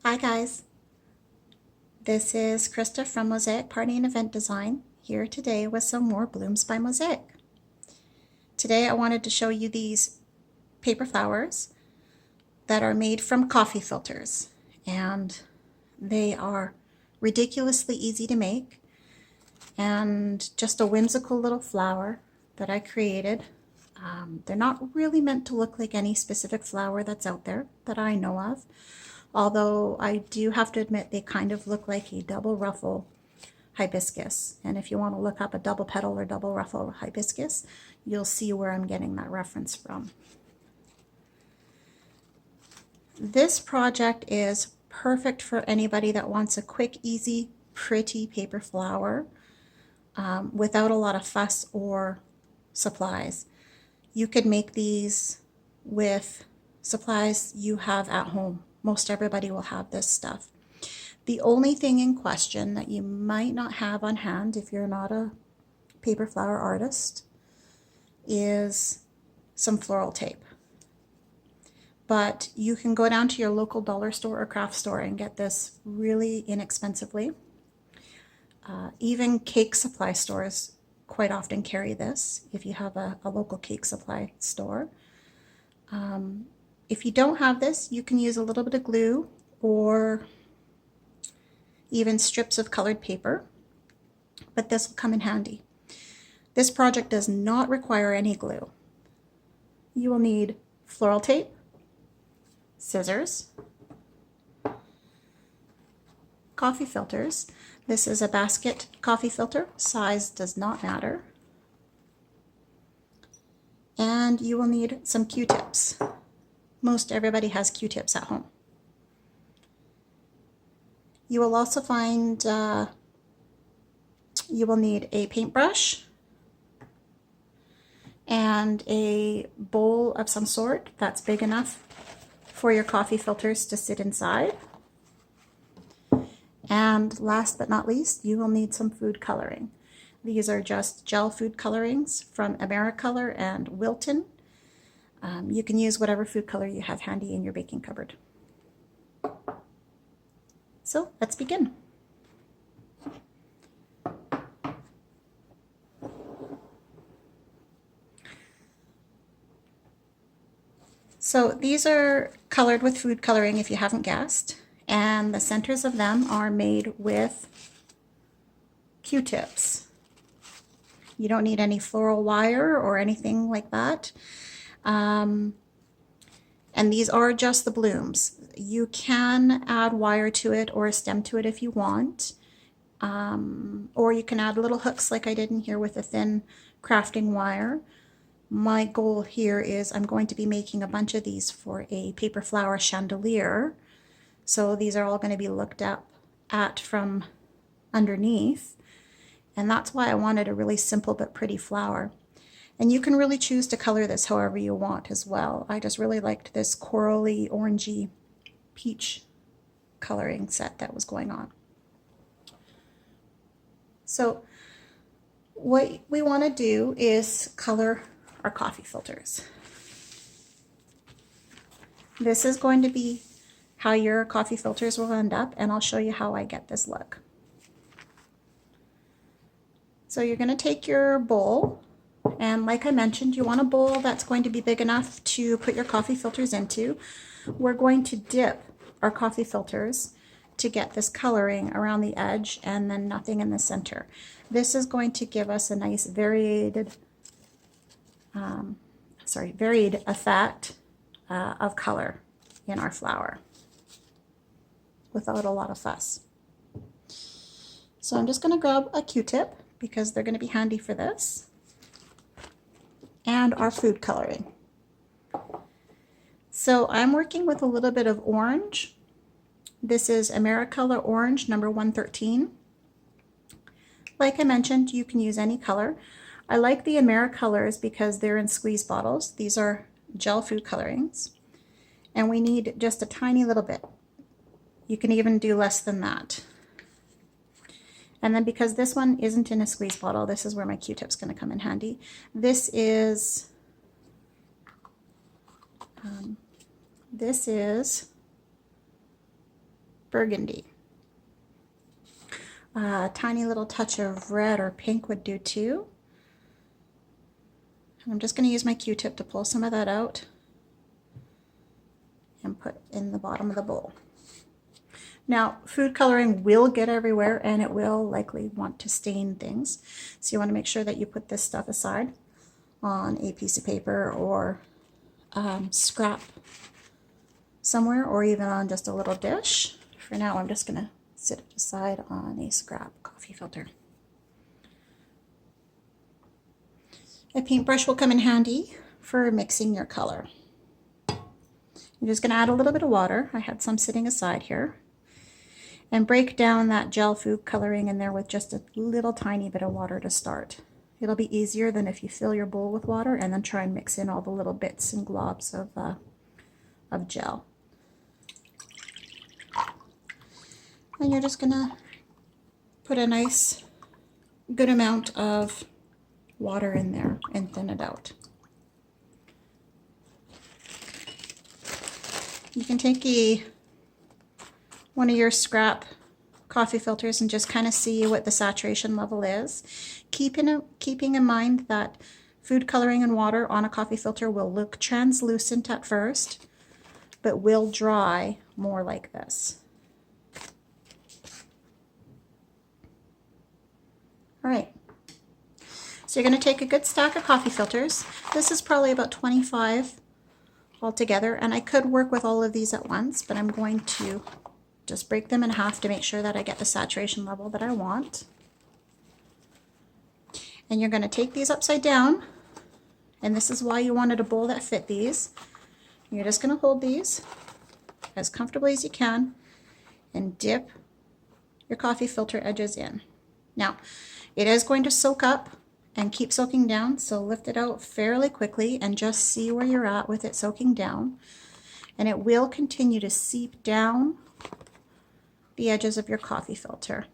Hi guys, this is Krista from Mosaic Party and Event Design, here today with some more blooms by Mosaic. Today I wanted to show you these paper flowers that are made from coffee filters, and they are ridiculously easy to make and just a whimsical little flower that I created. They're not really meant to look like any specific flower that's out there that I know of. Although I do have to admit they kind of look like a double ruffle hibiscus. And if you want to look up a double petal or double ruffle hibiscus, you'll see where I'm getting that reference from. This project is perfect for anybody that wants a quick, easy, pretty paper flower without a lot of fuss or supplies. You could make these with supplies you have at home. Most everybody will have this stuff. The only thing in question that you might not have on hand if you're not a paper flower artist is some floral tape. But you can go down to your local dollar store or craft store and get this really inexpensively. Even cake supply stores quite often carry this if you have a local cake supply store. If you don't have this, you can use a little bit of glue or even strips of colored paper, but this will come in handy. This project does not require any glue. You will need floral tape, scissors, coffee filters. This is a basket coffee filter. Size does not matter. And you will need some Q-tips. Most everybody has Q-tips at home. You will also find you will need a paintbrush and a bowl of some sort that's big enough for your coffee filters to sit inside. And last but not least, you will need some food coloring. These are just gel food colorings from AmeriColor and Wilton. You can use whatever food color you have handy in your baking cupboard. So let's begin. So these are colored with food coloring if you haven't guessed, and the centers of them are made with Q-tips. You don't need any floral wire or anything like that. And these are just the blooms. You can add wire to it or a stem to it if you want. Or you can add little hooks like I did in here with a thin crafting wire. My goal here is I'm going to be making a bunch of these for a paper flower chandelier. So these are all going to be looked up at from underneath. And that's why I wanted a really simple but pretty flower. And you can really choose to color this however you want as well. I just really liked this corally, orangey, peach coloring set that was going on. So what we want to do is color our coffee filters. This is going to be how your coffee filters will end up, and I'll show you how I get this look. So you're going to take your bowl, and like I mentioned, you want a bowl that's going to be big enough to put your coffee filters into. We're going to dip our coffee filters to get this coloring around the edge and then nothing in the center. This is going to give us a nice varied effect of color in our flower without a lot of fuss. So I'm just going to grab a Q-tip because they're going to be handy for this, and our food coloring. So I'm working with a little bit of orange. This is AmeriColor Orange number 113. Like I mentioned, you can use any color. I like the AmeriColors because they're in squeeze bottles. These are gel food colorings, and we need just a tiny little bit. You can even do less than that. And then because this one isn't in a squeeze bottle, this is where my Q-tip's going to come in handy. This is burgundy. A tiny little touch of red or pink would do too. And I'm just going to use my Q-tip to pull some of that out and put in the bottom of the bowl. Now, food coloring will get everywhere and it will likely want to stain things. So you want to make sure that you put this stuff aside on a piece of paper or scrap somewhere, or even on just a little dish. For now, I'm just going to sit it aside on a scrap coffee filter. A paintbrush will come in handy for mixing your color. I'm just going to add a little bit of water. I had some sitting aside here. And break down that gel food coloring in there with just a little tiny bit of water to start. It'll be easier than if you fill your bowl with water and then try and mix in all the little bits and globs of gel. And you're just going to put a nice good amount of water in there and thin it out. You can take one of your scrap coffee filters and just kind of see what the saturation level is. Keeping in mind that food coloring and water on a coffee filter will look translucent at first, but will dry more like this. All right, so you're going to take a good stack of coffee filters. This is probably about 25 altogether, and I could work with all of these at once, but I'm going to just break them in half to make sure that I get the saturation level that I want. And you're going to take these upside down, and this is why you wanted a bowl that fit these. You're just going to hold these as comfortably as you can and dip your coffee filter edges in. Now, it is going to soak up and keep soaking down, so lift it out fairly quickly and just see where you're at with it soaking down. And it will continue to seep down the edges of your coffee filter.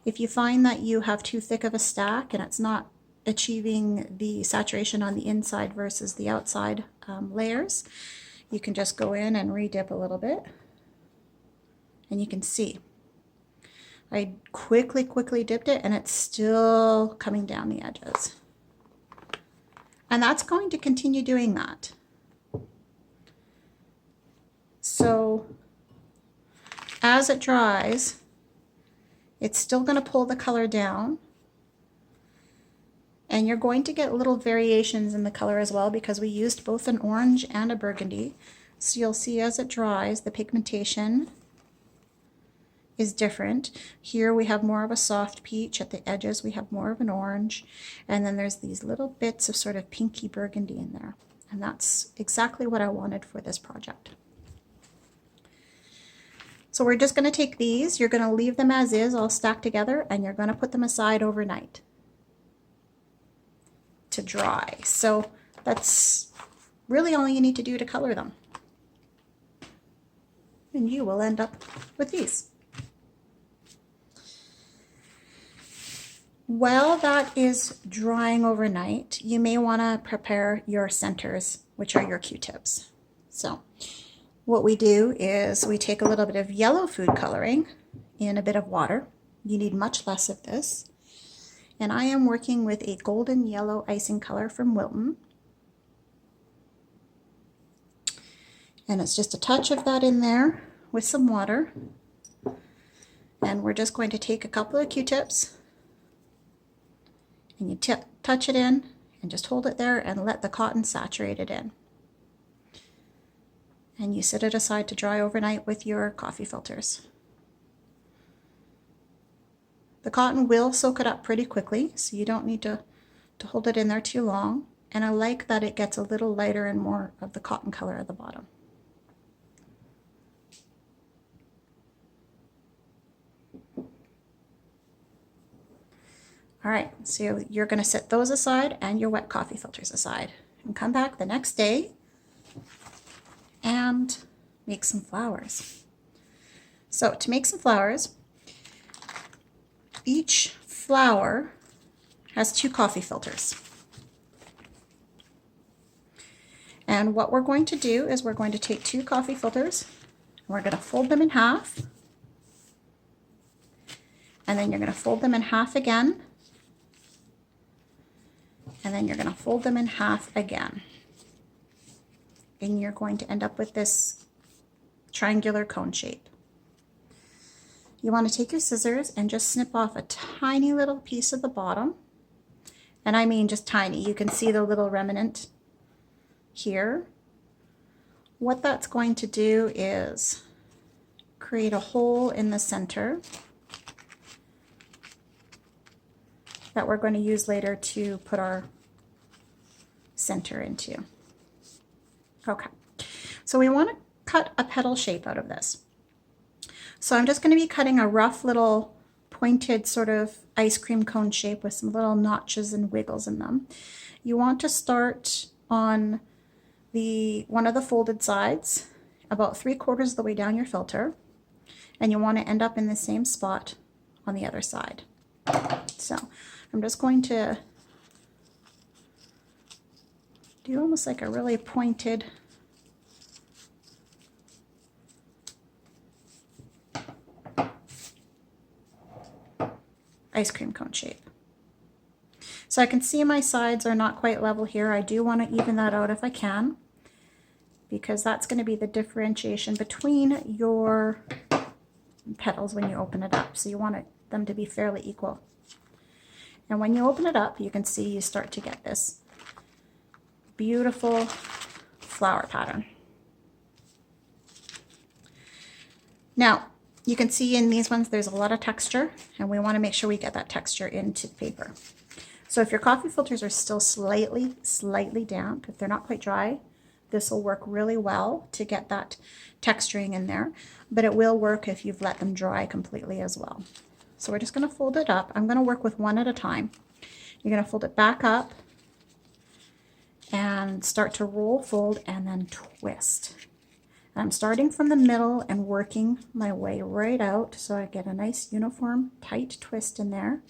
If you find that you have too thick of a stack and it's not achieving the saturation on the inside versus the outside layers, you can just go in and re-dip a little bit, and you can see I quickly dipped it and it's still coming down the edges. And that's going to continue doing that. So as it dries, it's still going to pull the color down, and you're going to get little variations in the color as well because we used both an orange and a burgundy. So you'll see as it dries, the pigmentation is different. Here we have more of a soft peach. At the edges we have more of an orange, and then there's these little bits of sort of pinky burgundy in there, and that's exactly what I wanted for this project. So we're just going to take these, you're going to leave them as is, all stacked together, and you're going to put them aside overnight to dry. So that's really all you need to do to color them. And you will end up with these. While that is drying overnight, you may want to prepare your centers, which are your Q-tips. So what we do is we take a little bit of yellow food coloring in a bit of water. You need much less of this. And I am working with a golden yellow icing color from Wilton. And it's just a touch of that in there with some water. And we're just going to take a couple of Q-tips and you touch it in and just hold it there and let the cotton saturate it in. And you set it aside to dry overnight with your coffee filters. The cotton will soak it up pretty quickly, so you don't need to hold it in there too long. And I like that it gets a little lighter and more of the cotton color at the bottom. All right, so you're going to set those aside and your wet coffee filters aside, and come back the next day and make some flowers. So to make some flowers, each flower has 2 coffee filters. And what we're going to do is we're going to take 2 coffee filters and we're going to fold them in half And then you're going to fold them in half again. And then you're going to fold them in half again. And you're going to end up with this triangular cone shape. You want to take your scissors and just snip off a tiny little piece of the bottom. And I mean just tiny. You can see the little remnant here. What that's going to do is create a hole in the center that we're going to use later to put our center into. Okay, so we want to cut a petal shape out of this. So I'm just going to be cutting a rough little pointed sort of ice cream cone shape with some little notches and wiggles in them. You want to start on one of the folded sides, about 3/4 of the way down your filter, and you want to end up in the same spot on the other side. So I'm just going to do almost like a really pointed ice cream cone shape. So I can see my sides are not quite level here. I do want to even that out if I can, because that's going to be the differentiation between your petals when you open it up. So you want them to be fairly equal. And when you open it up, you can see you start to get this beautiful flower pattern. Now, you can see in these ones there's a lot of texture, and we want to make sure we get that texture into the paper. So if your coffee filters are still slightly damp, if they're not quite dry, this will work really well to get that texturing in there, but it will work if you've let them dry completely as well. So we're just going to fold it up. I'm going to work with one at a time. You're going to fold it back up and start to roll, fold, and then twist. I'm starting from the middle and working my way right out so I get a nice uniform tight twist in there.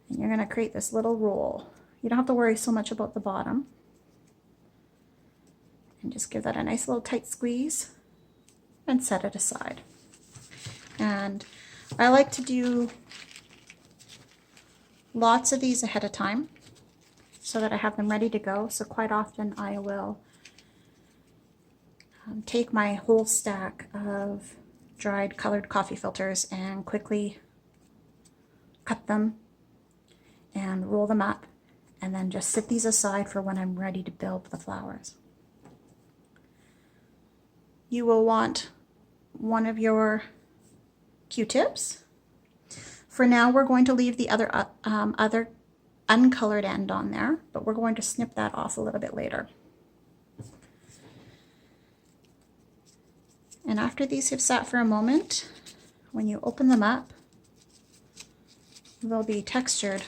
And you're going to create this little roll. You don't have to worry so much about the bottom. And just give that a nice little tight squeeze and set it aside. And I like to do lots of these ahead of time so that I have them ready to go. So quite often I will take my whole stack of dried colored coffee filters and quickly cut them and roll them up, and then just sit these aside for when I'm ready to build the flowers. You will want one of your Q-tips. For now, we're going to leave the other uncolored end on there, but we're going to snip that off a little bit later. And after these have sat for a moment, when you open them up, they'll be textured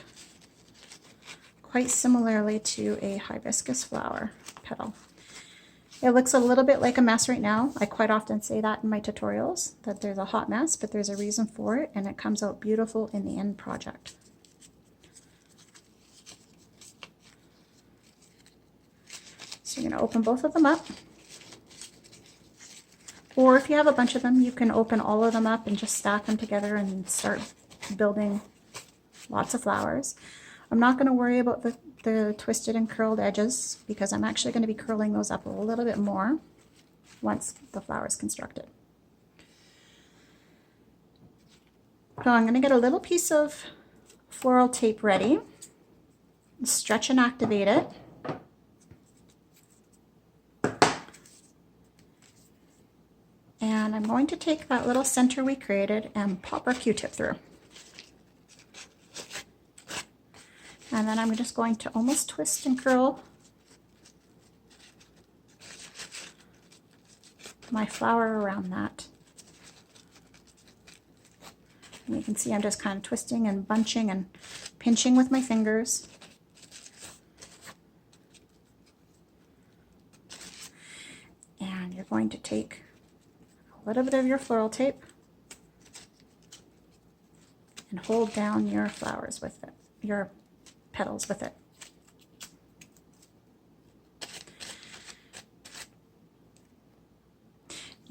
quite similarly to a hibiscus flower petal. It looks a little bit like a mess right now. I quite often say that in my tutorials, that there's a hot mess, but there's a reason for it, and it comes out beautiful in the end project. So you're going to open both of them up. Or if you have a bunch of them, you can open all of them up and just stack them together and start building lots of flowers. I'm not going to worry about the twisted and curled edges because I'm actually going to be curling those up a little bit more once the flower is constructed. So I'm going to get a little piece of floral tape ready, stretch and activate it. And I'm going to take that little center we created and pop our Q-tip through. And then I'm just going to almost twist and curl my flower around that. And you can see I'm just kind of twisting and bunching and pinching with my fingers. And you're going to take a little bit of your floral tape and hold down your flowers with it, your petals with it.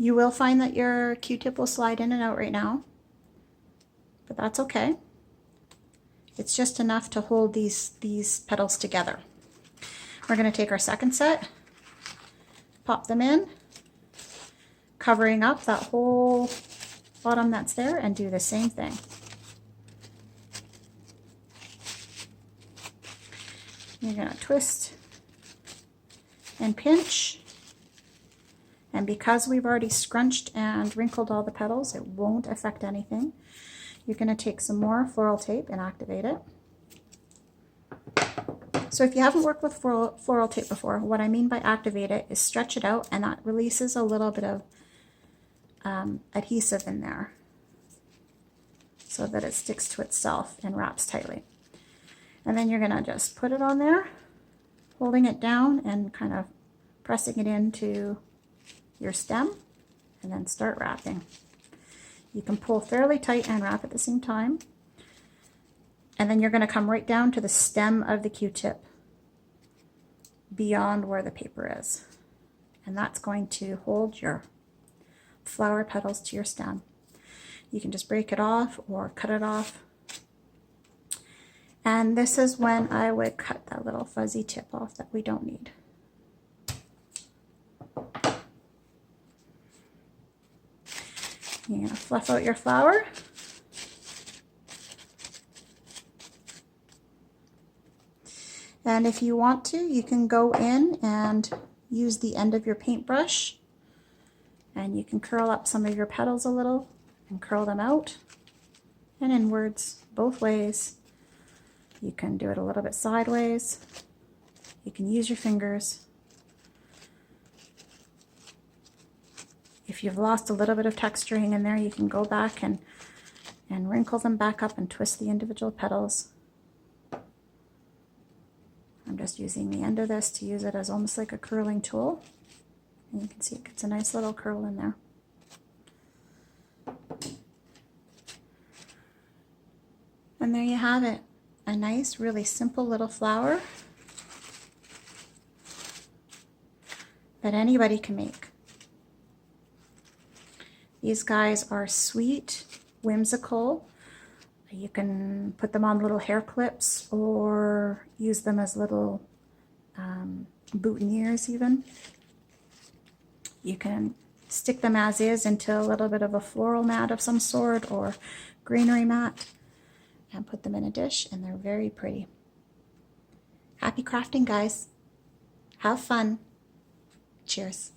You will find that your Q-tip will slide in and out right now, but that's okay. It's just enough to hold these petals together. We're going to take our second set, pop them in, covering up that whole bottom that's there, and do the same thing. You're going to twist and pinch, and because we've already scrunched and wrinkled all the petals, it won't affect anything. You're going to take some more floral tape and activate it. So if you haven't worked with floral tape before, what I mean by activate it is stretch it out, and that releases a little bit of adhesive in there so that it sticks to itself and wraps tightly. And then you're going to just put it on there, holding it down and kind of pressing it into your stem, and then start wrapping. You can pull fairly tight and wrap at the same time. And then you're going to come right down to the stem of the Q-tip beyond where the paper is. And that's going to hold your flower petals to your stem. You can just break it off or cut it off. And this is when I would cut that little fuzzy tip off that we don't need. You're going to fluff out your flower. And if you want to, you can go in and use the end of your paintbrush, and you can curl up some of your petals a little and curl them out and inwards, both ways. You can do it a little bit sideways. You can use your fingers. If you've lost a little bit of texturing in there, you can go back and wrinkle them back up and twist the individual petals. I'm just using the end of this to use it as almost like a curling tool. And you can see it gets a nice little curl in there. And there you have it. A nice, really simple little flower that anybody can make. These guys are sweet, whimsical. You can put them on little hair clips or use them as little boutonnieres even. You can stick them as is into a little bit of a floral mat of some sort or greenery mat and put them in a dish, and they're very pretty. Happy crafting, guys. Have fun. Cheers.